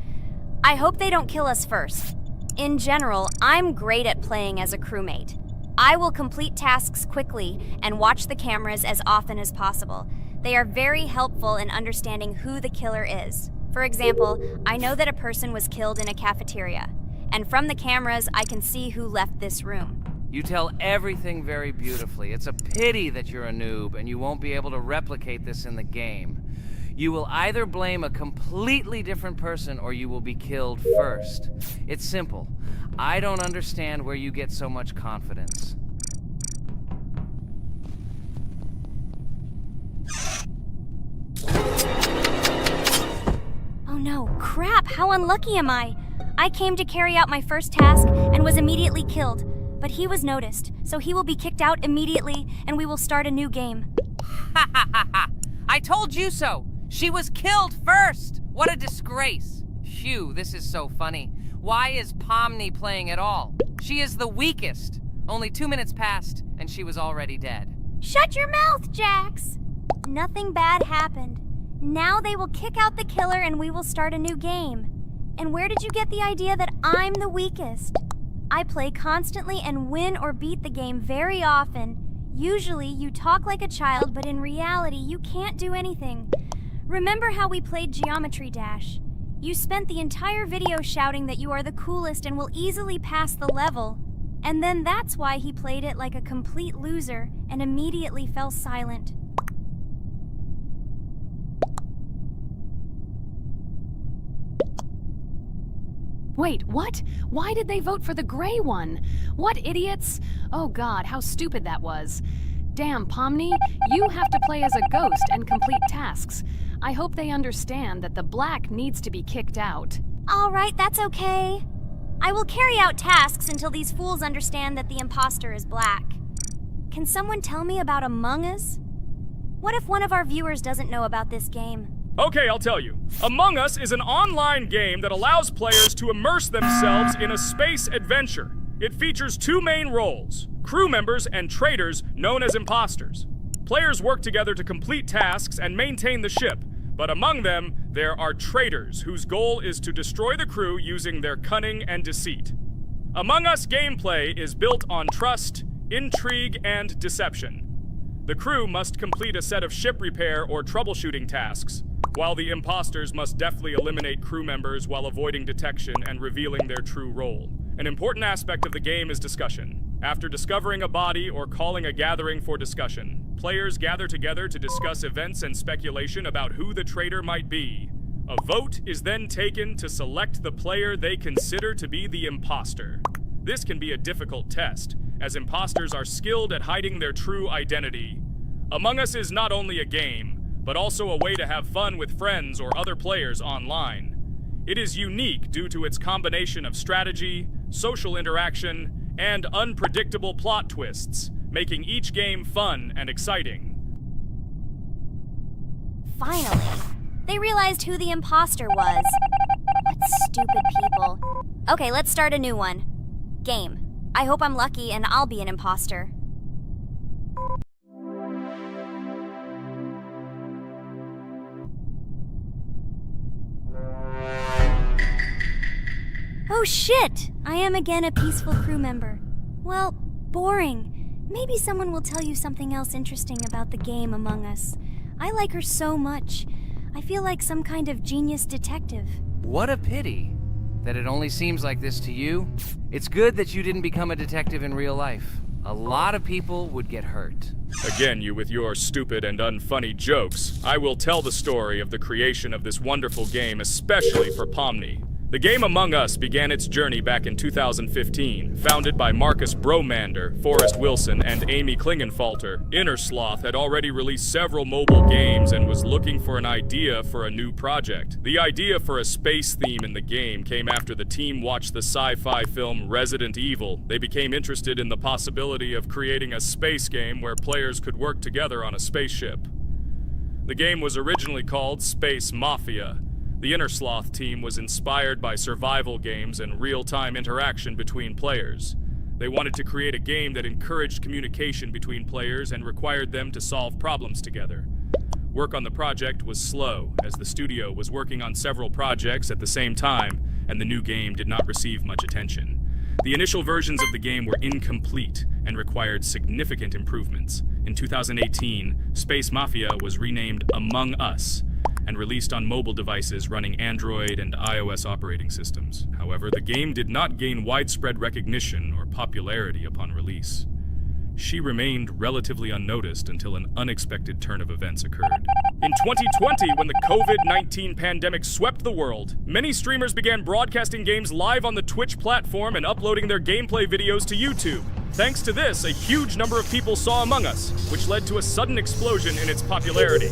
I hope they don't kill us first. In general, I'm great at playing as a crewmate. I will complete tasks quickly and watch the cameras as often as possible. They are very helpful in understanding who the killer is. For example, I know that a person was killed in a cafeteria, and from the cameras, I can see who left this room.
You tell everything very beautifully. It's a pity that you're a noob and you won't be able to replicate this in the game. You will either blame a completely different person or you will be killed first. It's simple. I don't understand where you get so much confidence.
Oh no, crap, how unlucky am I? I came to carry out my first task and was immediately killed, but he was noticed, so he will be kicked out immediately and we will start a new game.
Ha ha ha ha! I told you so! She was killed first! What a disgrace! Phew, this is so funny. Why is Pomni playing at all? She is the weakest. Only 2 minutes passed and she was already dead.
Shut your mouth, Jax! Nothing bad happened. Now they will kick out the killer and we will start a new game. And where did you get the idea that I'm the weakest? I play constantly and win or beat the game very often. Usually you talk like a child, but in reality you can't do anything. Remember how we played Geometry Dash? You spent the entire video shouting that you are the coolest and will easily pass the level. And then that's why he played it like a complete loser and immediately fell silent.
Wait, what? Why did they vote for the gray one? What idiots? Oh god, how stupid that was. Damn, Pomni, you have to play as a ghost and complete tasks. I hope they understand that the black needs to be kicked out.
All right, that's okay. I will carry out tasks until these fools understand that the imposter is black. Can someone tell me about Among Us? What if one of our viewers doesn't know about this game?
Okay, I'll tell you. Among Us is an online game that allows players to immerse themselves in a space adventure. It features 2 main roles, crew members and traitors known as imposters. Players work together to complete tasks and maintain the ship, but among them, there are traitors whose goal is to destroy the crew using their cunning and deceit. Among Us gameplay is built on trust, intrigue, and deception. The crew must complete a set of ship repair or troubleshooting tasks, while the imposters must deftly eliminate crew members while avoiding detection and revealing their true role. An important aspect of the game is discussion. After discovering a body or calling a gathering for discussion, players gather together to discuss events and speculation about who the traitor might be. A vote is then taken to select the player they consider to be the imposter. This can be a difficult test, as imposters are skilled at hiding their true identity. Among Us is not only a game, but also a way to have fun with friends or other players online. It is unique due to its combination of strategy, social interaction, and unpredictable plot twists, making each game fun and exciting.
Finally, they realized who the imposter was. What stupid people. Okay, let's start a new one. Game. I hope I'm lucky and I'll be an imposter. Oh shit! I am again a peaceful crew member. Well, boring. Maybe someone will tell you something else interesting about the game Among Us. I like her so much. I feel like some kind of genius detective.
What a pity that it only seems like this to you. It's good that you didn't become a detective in real life. A lot of people would get hurt.
Again, you with your stupid and unfunny jokes. I will tell the story of the creation of this wonderful game, especially for Pomni. The game Among Us began its journey back in 2015. Founded by Marcus Bromander, Forrest Wilson, and Amy Klingenfalter, Innersloth had already released several mobile games and was looking for an idea for a new project. The idea for a space theme in the game came after the team watched the sci-fi film Resident Evil. They became interested in the possibility of creating a space game where players could work together on a spaceship. The game was originally called Space Mafia. The Innersloth team was inspired by survival games and real-time interaction between players. They wanted to create a game that encouraged communication between players and required them to solve problems together. Work on the project was slow, as the studio was working on several projects at the same time, and the new game did not receive much attention. The initial versions of the game were incomplete and required significant improvements. In 2018, Space Mafia was renamed Among Us, and released on mobile devices running Android and iOS operating systems. However, the game did not gain widespread recognition or popularity upon release. She remained relatively unnoticed until an unexpected turn of events occurred. In 2020, when the COVID-19 pandemic swept the world, many streamers began broadcasting games live on the Twitch platform and uploading their gameplay videos to YouTube. Thanks to this, a huge number of people saw Among Us, which led to a sudden explosion in its popularity.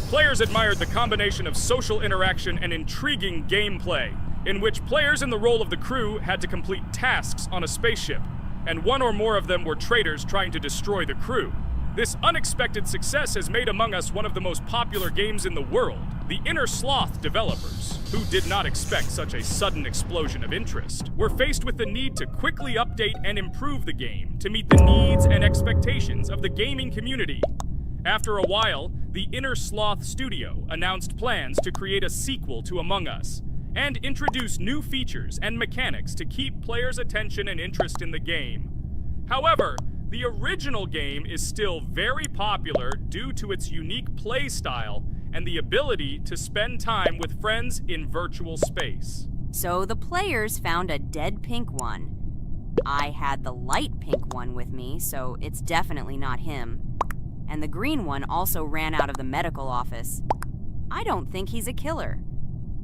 Players admired the combination of social interaction and intriguing gameplay, in which players in the role of the crew had to complete tasks on a spaceship, and one or more of them were traitors trying to destroy the crew. This unexpected success has made Among Us one of the most popular games in the world. The Inner Sloth developers, who did not expect such a sudden explosion of interest, were faced with the need to quickly update and improve the game to meet the needs and expectations of the gaming community. After a while, the Inner Sloth studio announced plans to create a sequel to Among Us and introduce new features and mechanics to keep players' attention and interest in the game. However, the original game is still very popular due to its unique play style and the ability to spend time with friends in virtual space.
So the players found a dead pink one. I had the light pink one with me, so it's definitely not him. And the green one also ran out of the medical office. I don't think he's a killer.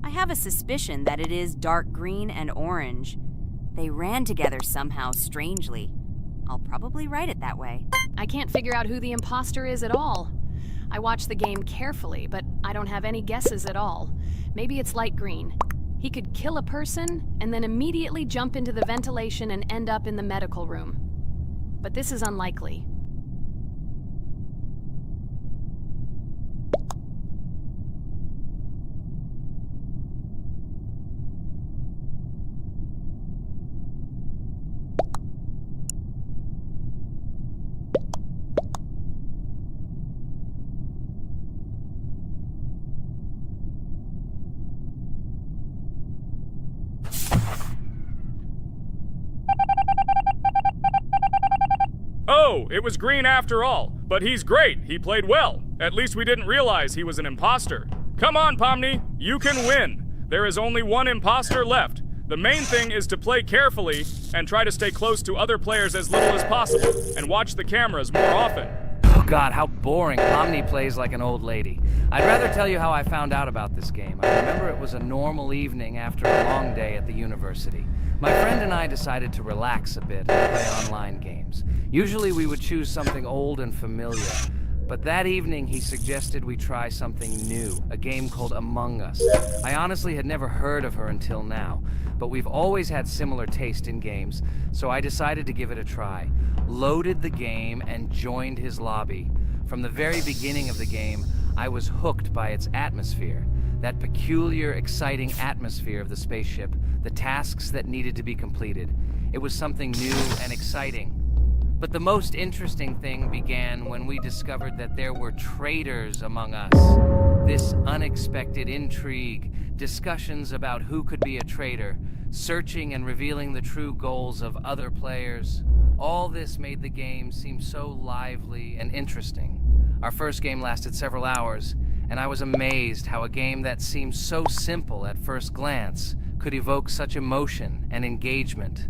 I have a suspicion that it is dark green and orange. They ran together somehow strangely. I'll probably write it that way.
I can't figure out who the imposter is at all. I watched the game carefully, but I don't have any guesses at all. Maybe it's light green. He could kill a person and then immediately jump into the ventilation and end up in the medical room. But this is unlikely.
Oh, it was green after all. But he's great. He played well. At least we didn't realize he was an imposter. Come on, Pomni. You can win. There is only one imposter left. The main thing is to play carefully and try to stay close to other players as little as possible and watch the cameras more often.
Oh God, how boring. Pomni plays like an old lady. I'd rather tell you how I found out about this game. I remember it was a normal evening after a long day at the university. My friend and I decided to relax a bit and play online games. Usually we would choose something old and familiar, but that evening he suggested we try something new, a game called Among Us. I honestly had never heard of her until now, but we've always had similar taste in games, so I decided to give it a try. Loaded the game and joined his lobby. From the very beginning of the game, I was hooked by its atmosphere. That peculiar, exciting atmosphere of the spaceship, the tasks that needed to be completed. It was something new and exciting. But the most interesting thing began when we discovered that there were traitors among us. This unexpected intrigue, discussions about who could be a traitor, searching and revealing the true goals of other players. All this made the game seem so lively and interesting. Our first game lasted several hours, and I was amazed how a game that seemed so simple at first glance could evoke such emotion and engagement.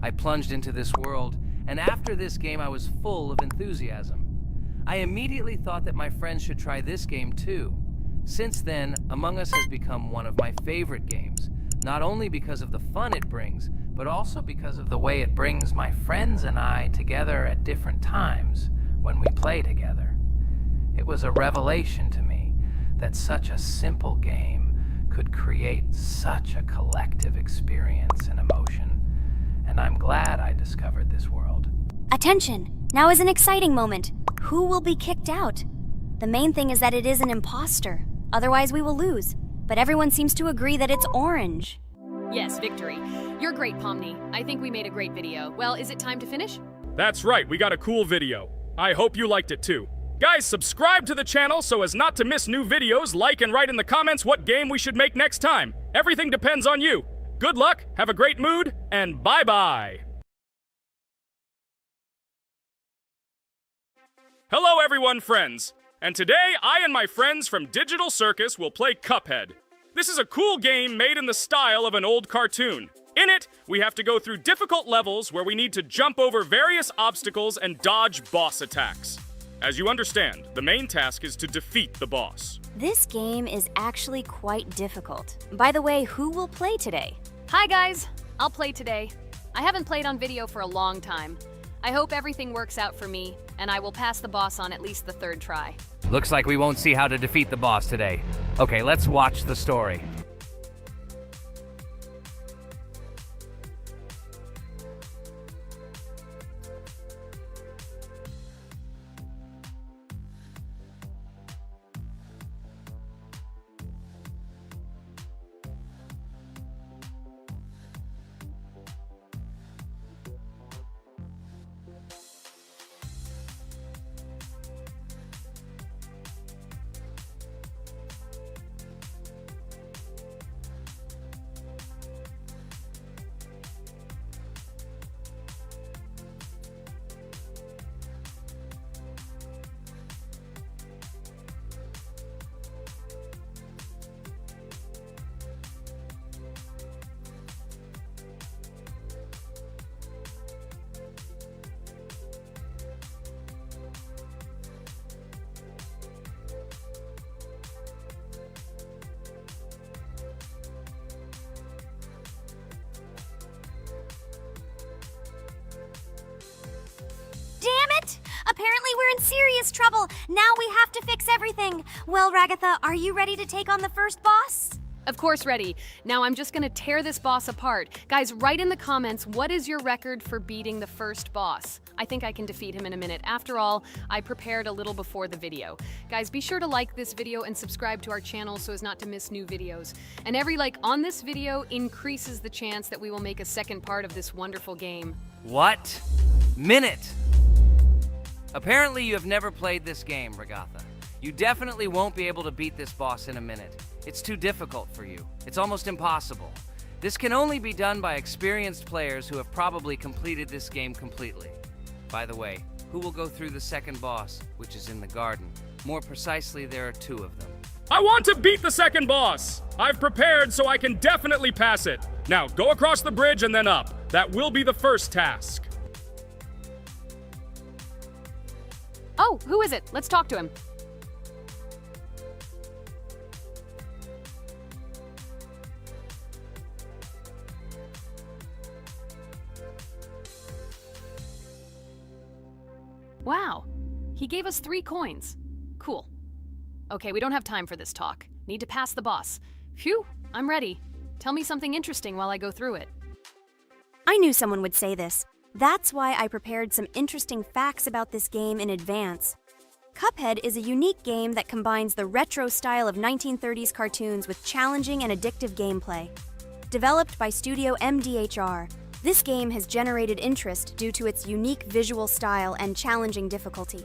I plunged into this world, and after this game I was full of enthusiasm. I immediately thought that my friends should try this game too. Since then, Among Us has become one of my favorite games, not only because of the fun it brings, but also because of the way it brings my friends and I together at different times when we play together. It was a revelation to me that such a simple game could create such a collective experience and emotion, and I'm glad I discovered this world.
Attention! Now is an exciting moment. Who will be kicked out? The main thing is that it is an imposter. Otherwise we will lose. But everyone seems to agree that it's orange.
Yes, victory. You're great, Pomni. I think we made a great video. Well, is it time to finish?
That's right, we got a cool video. I hope you liked it too. Guys, subscribe to the channel so as not to miss new videos, like and write in the comments what game we should make next time. Everything depends on you. Good luck, have a great mood, and bye-bye. Hello everyone, friends. and today I and my friends from Digital Circus will play Cuphead. This is a cool game made in the style of an old cartoon. In it, we have to go through difficult levels where we need to jump over various obstacles and dodge boss attacks. As you understand, the main task is to defeat the boss.
This game is actually quite difficult. By the way, who will play today?
Hi guys, I'll play today. I haven't played on video for a long time. I hope everything works out for me, and I will pass the boss on at least the third try.
Looks like we won't see how to defeat the boss today. Okay, let's watch the story.
Damn it! Apparently we're in serious trouble. Now we have to fix everything. Well, Ragatha, are you ready to take on the first boss?
Of course, ready. Now I'm just gonna tear this boss apart. Guys, write in the comments, what is your record for beating the first boss? I think I can defeat him in a minute. After all, I prepared a little before the video. Guys, be sure to like this video and subscribe to our channel so as not to miss new videos. And every like on this video increases the chance that we will make a second part of this wonderful game.
What? Minute! Apparently you have never played this game, Ragatha. You definitely won't be able to beat this boss in a minute. It's too difficult for you. It's almost impossible. This can only be done by experienced players who have probably completed this game completely. By the way, who will go through the second boss, which is in the garden? More precisely, there are two of them.
I want to beat the second boss! I've prepared so I can definitely pass it. Now, go across the bridge and then up. That will be the first task.
Oh, who is it? Let's talk to him. Wow, he gave us 3 coins. Cool. Okay, we don't have time for this talk. Need to pass the boss. Phew, I'm ready. Tell me something interesting while I go through it.
I knew someone would say this. That's why I prepared some interesting facts about this game in advance. Cuphead is a unique game that combines the retro style of 1930s cartoons with challenging and addictive gameplay. Developed by Studio MDHR, this game has generated interest due to its unique visual style and challenging difficulty.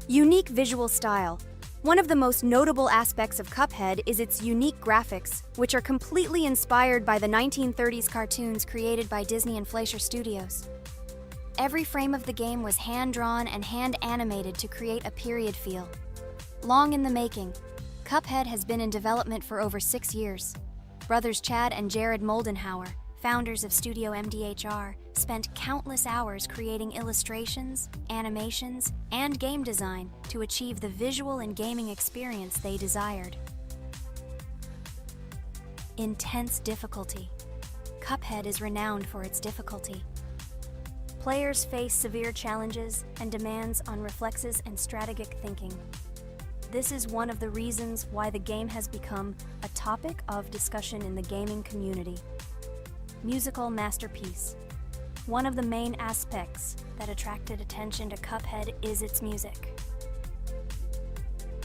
Unique visual style. One of the most notable aspects of Cuphead is its unique graphics, which are completely inspired by the 1930s cartoons created by Disney and Fleischer Studios. Every frame of the game was hand-drawn and hand-animated to create a period feel. Long in the making, Cuphead has been in development for over 6 years. Brothers Chad and Jared Moldenhauer, founders of Studio MDHR, spent countless hours creating illustrations, animations, and game design to achieve the visual and gaming experience they desired. Intense difficulty. Cuphead is renowned for its difficulty. Players face severe challenges and demands on reflexes and strategic thinking. This is one of the reasons why the game has become a topic of discussion in the gaming community. Musical masterpiece. One of the main aspects that attracted attention to Cuphead is its music.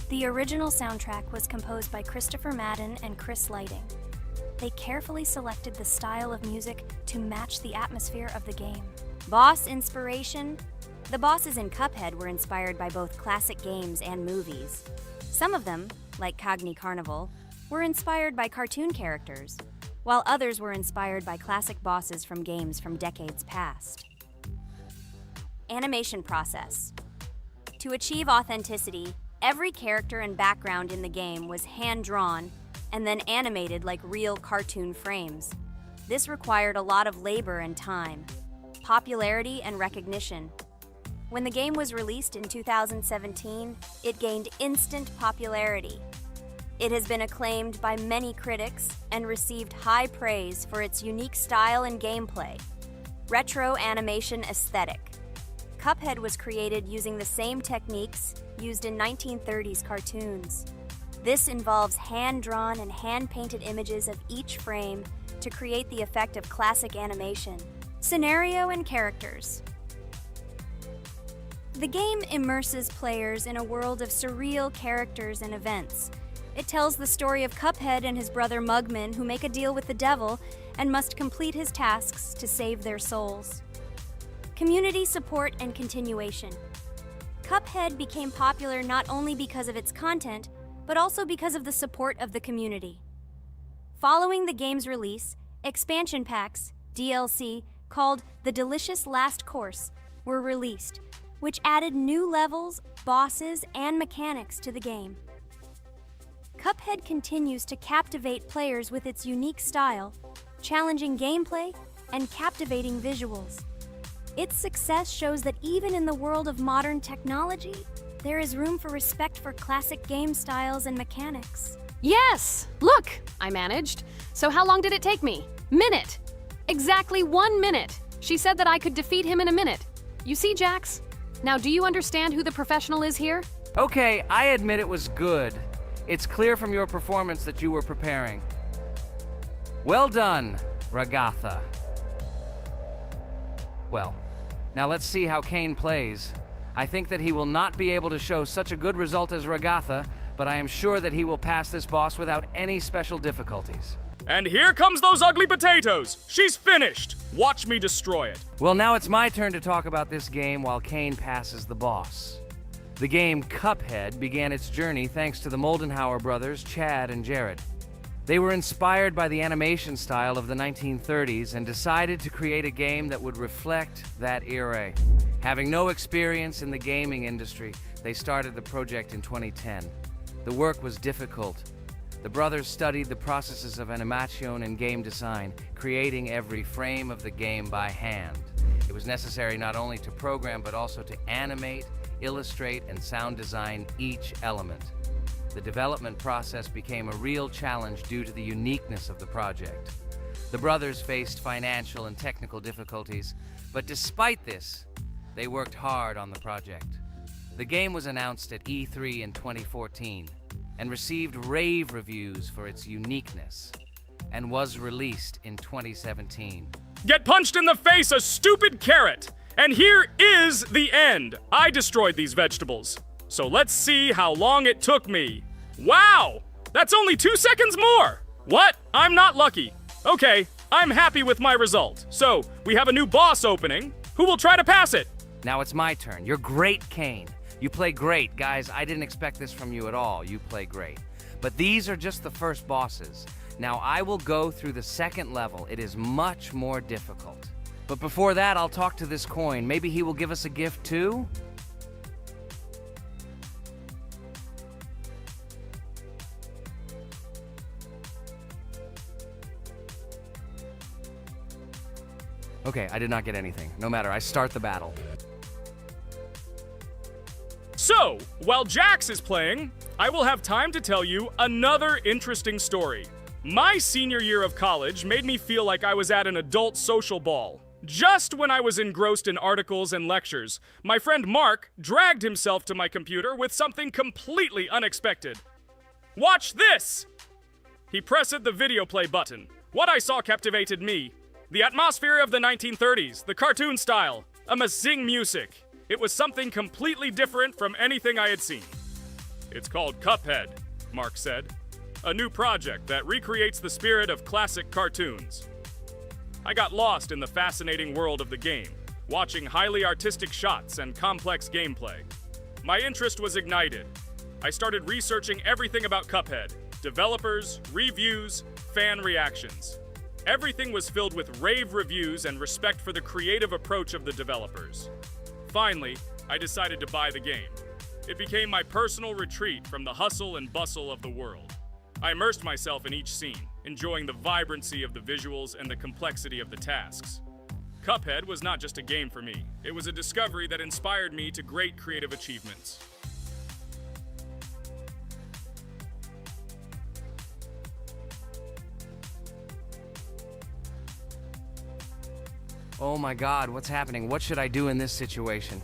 The original soundtrack was composed by Christopher Madden and Chris Lighting. They carefully selected the style of music to match the atmosphere of the game. Boss inspiration? The bosses in Cuphead were inspired by both classic games and movies. Some of them, like Cogni Carnival, were inspired by cartoon characters, while others were inspired by classic bosses from games from decades past. Animation process. To achieve authenticity, every character and background in the game was hand-drawn and then animated like real cartoon frames. This required a lot of labor and time, popularity and recognition. When the game was released in 2017, it gained instant popularity. It has been acclaimed by many critics and received high praise for its unique style and gameplay. Retro animation aesthetic. Cuphead was created using the same techniques used in 1930s cartoons. This involves hand-drawn and hand-painted images of each frame to create the effect of classic animation. Scenario and characters. The game immerses players in a world of surreal characters and events. It tells the story of Cuphead and his brother Mugman, who make a deal with the devil and must complete his tasks to save their souls. Community support and continuation. Cuphead became popular not only because of its content, but also because of the support of the community. Following the game's release, expansion packs, DLC, called The Delicious Last Course, were released, which added new levels, bosses, and mechanics to the game. Cuphead continues to captivate players with its unique style, challenging gameplay, and captivating visuals. Its success shows that even in the world of modern technology, there is room for respect for classic game styles and mechanics.
Yes! Look! I managed. So how long did it take me? Minute! Exactly 1 minute! She said that I could defeat him in a minute. You see, Jax? Now, do you understand who the professional is here?
Okay, I admit it was good. It's clear from your performance that you were preparing. Well done, Ragatha. Well, now let's see how Kane plays. I think that he will not be able to show such a good result as Ragatha, but I am sure that he will pass this boss without any special difficulties.
And here comes those ugly potatoes! She's finished! Watch me destroy it.
Well, now it's my turn to talk about this game while Kane passes the boss. The game Cuphead began its journey thanks to the Moldenhauer brothers, Chad and Jared. They were inspired by the animation style of the 1930s and decided to create a game that would reflect that era. Having no experience in the gaming industry, they started the project in 2010. The work was difficult. The brothers studied the processes of animation and game design, creating every frame of the game by hand. It was necessary not only to program, but also to animate, illustrate, and sound design each element. The development process became a real challenge due to the uniqueness of the project. The brothers faced financial and technical difficulties, but despite this, they worked hard on the project. The game was announced at E3 in 2014 and received rave reviews for its uniqueness, and was released in 2017.
Get punched in the face, a stupid carrot! And here is the end. I destroyed these vegetables. So let's see how long it took me. Wow! That's only 2 seconds more! What? I'm not lucky. Okay, I'm happy with my result. So, we have a new boss opening. Who will try to pass it?
Now it's my turn. You're great, Kane. You play great. Guys, I didn't expect this from you at all. You play great. But these are just the first bosses. Now I will go through the second level. It is much more difficult. But before that, I'll talk to this coin. Maybe he will give us a gift too? Okay, I did not get anything. No matter, I start the battle.
So, while Jax is playing, I will have time to tell you another interesting story. My senior year of college made me feel like I was at an adult social ball. Just when I was engrossed in articles and lectures, my friend Mark dragged himself to my computer with something completely unexpected. Watch this! He pressed the video play button. What I saw captivated me. The atmosphere of the 1930s, the cartoon style, amazing music. It was something completely different from anything I had seen. It's called Cuphead, Mark said. A new project that recreates the spirit of classic cartoons. I got lost in the fascinating world of the game, watching highly artistic shots and complex gameplay. My interest was ignited. I started researching everything about Cuphead, developers, reviews, fan reactions. Everything was filled with rave reviews and respect for the creative approach of the developers. Finally, I decided to buy the game. It became my personal retreat from the hustle and bustle of the world. I immersed myself in each scene, enjoying the vibrancy of the visuals and the complexity of the tasks. Cuphead was not just a game for me, it was a discovery that inspired me to great creative achievements.
Oh my god, what's happening? What should I do in this situation?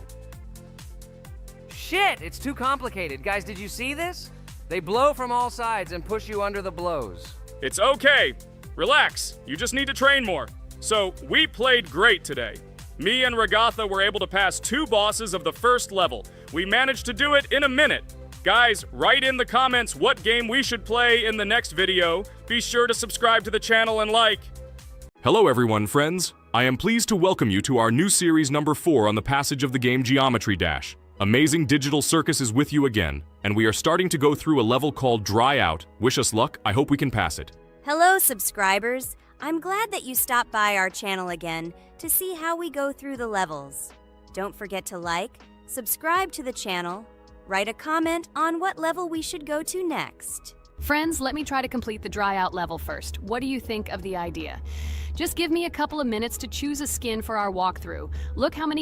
Shit, it's too complicated. Guys, did you see this? They blow from all sides and push you under the blows.
It's okay. Relax. You just need to train more. So, we played great today. Me and Ragatha were able to pass 2 bosses of the first level. We managed to do it in a minute. Guys, write in the comments what game we should play in the next video. Be sure to subscribe to the channel and like. Hello everyone, friends. I am pleased to welcome you to our new series number 4 on the passage of the game Geometry Dash. Amazing Digital Circus is with you again, and we are starting to go through a level called Dry Out. Wish us luck, I hope we can pass it.
Hello, subscribers. I'm glad that you stopped by our channel again to see how we go through the levels. Don't forget to like, subscribe to the channel, write a comment on what level we should go to next.
Friends, let me try to complete the dry out level first. What do you think of the idea? Just give me a couple of minutes to choose a skin for our walkthrough. Look how many